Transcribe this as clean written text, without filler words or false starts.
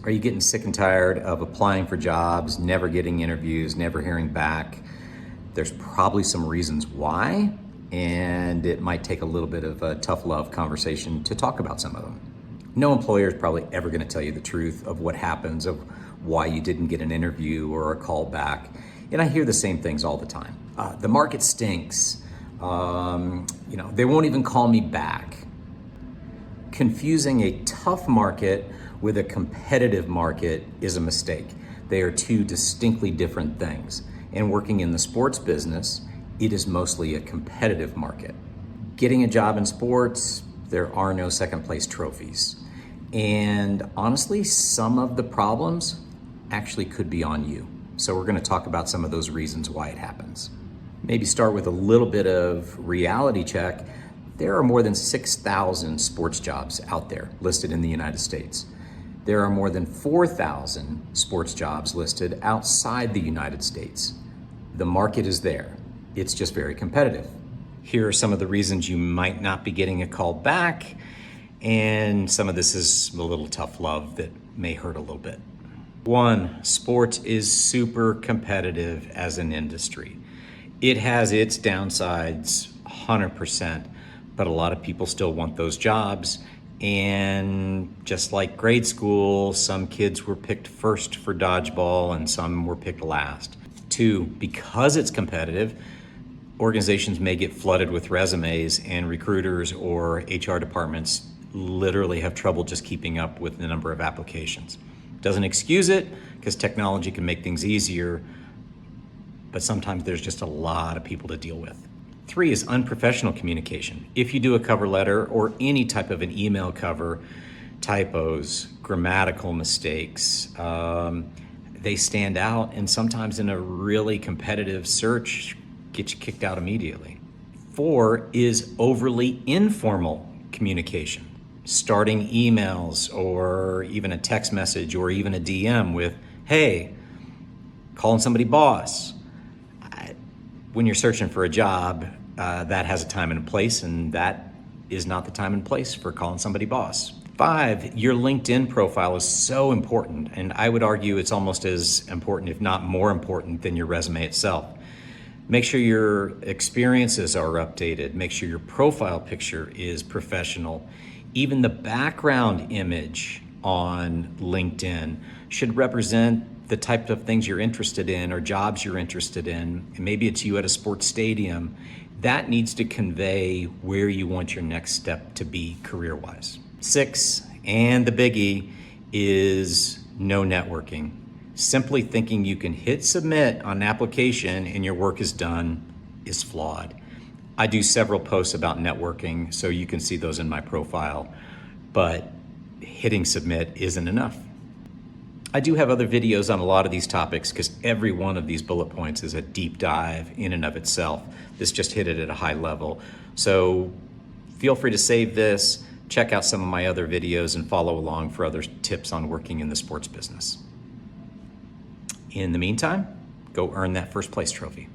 Are you getting sick and tired of applying for jobs, never getting interviews, never hearing back? There's probably some reasons why, and it might take a little bit of a tough love conversation to talk about some of them. No employer is probably ever going to tell you the truth of what happens, of why you didn't get an interview or a call back. And I hear the same things all the time. The market stinks. They won't even call me back. Confusing a tough market with a competitive market is a mistake. They are two distinctly different things. And working in the sports business, it is mostly a competitive market. Getting a job in sports, there are no second place trophies. And honestly, some of the problems actually could be on you. So we're going to talk about some of those reasons why it happens. Maybe start with a little bit of reality check. There are more than 6,000 sports jobs out there listed in the United States. There are more than 4,000 sports jobs listed outside the United States. The market is there. It's just very competitive. Here are some of the reasons you might not be getting a call back, and some of this is a little tough love that may hurt a little bit. 1, sports is super competitive as an industry. It has its downsides 100%, but a lot of people still want those jobs. And just like grade school, some kids were picked first for dodgeball and some were picked last. 2, because it's competitive, organizations may get flooded with resumes and recruiters or HR departments literally have trouble just keeping up with the number of applications. Doesn't excuse it, because technology can make things easier, but sometimes there's just a lot of people to deal with. 3 is unprofessional communication. If you do a cover letter or any type of an email cover, typos, grammatical mistakes, they stand out, and sometimes in a really competitive search, get you kicked out immediately. 4 is overly informal communication. Starting emails or even a text message or even a DM with, hey, calling somebody boss. When you're searching for a job, that has a time and a place, and that is not the time and place for calling somebody boss. 5, your LinkedIn profile is so important, and I would argue it's almost as important, if not more important, than your resume itself. Make sure your experiences are updated. Make sure your profile picture is professional. Even the background image on LinkedIn should represent the type of things you're interested in or jobs you're interested in. And maybe it's you at a sports stadium. That needs to convey where you want your next step to be career-wise. 6, and the biggie, is no networking. Simply thinking you can hit submit on an application and your work is done is flawed. I do several posts about networking, so you can see those in my profile, but hitting submit isn't enough. I do have other videos on a lot of these topics because every one of these bullet points is a deep dive in and of itself. This just hit it at a high level. So feel free to save this, check out some of my other videos, and follow along for other tips on working in the sports business. In the meantime, go earn that first place trophy.